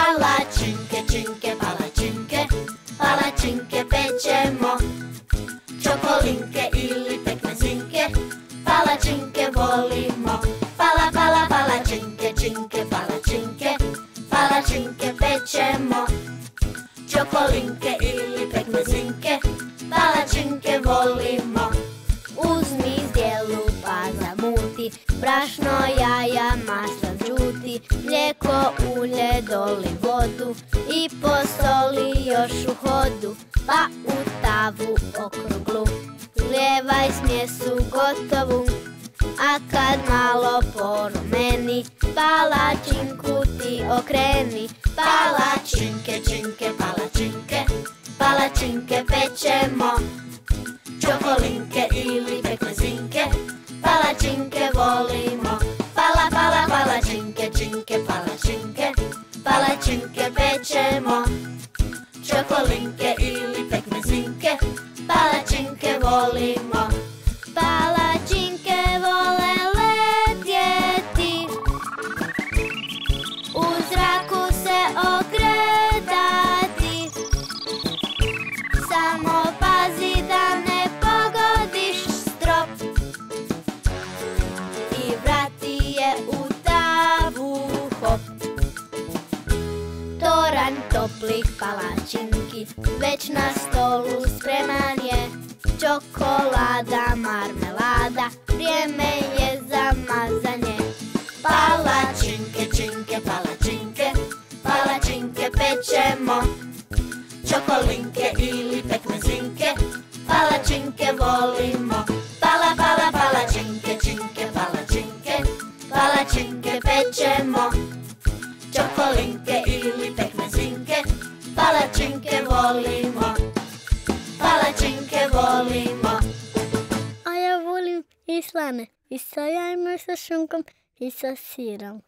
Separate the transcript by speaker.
Speaker 1: Palačinke, činke, palačinke, palačinke pečemo. Čokolinke ili pekmezinke, palačinke volimo. Palačinke, činke, palačinke, palačinke pečemo. Čokolinke ili pekmezinke, palačinke volimo. Uzmi zdjelu pa zamuti, brašno, jaja, maslo žuti, mlijeko, ulje, doli vodu i posoli još u hodu, pa u tavu okruglu ulijevaj smjesu gotovu, a kad malo porumeni, palačinku ti okreni. Palačinke, činke, palačinke, palačinke pečemo. Čokolinke ili pekmezinke, palačinke volimo. Palačinke, činke, palačinke, palačinke pečemo. Čokolinke ili pekmezinke, palačinke volimo. Palačinke vole letjeti, u zraku se okretati, samo pazi da ne pogodiš strop i vrati je u tavu hop. Toranj toplih palačinki već na stolu spreman je, čokolada, marmelada, vrijeme je za mazanje. Palačinke, činke, palačinke, palačinke pečemo. Čokolinke ili pekmezinke, palačinke volimo. Palačinke, činke, palačinke, palačinke pečemo. Čokolinke ili pekmezinke, palačinke volimo. Palačinke volimo.
Speaker 2: A ja volim i slane, i sa jajima, i sa šunkom, i sa sirom.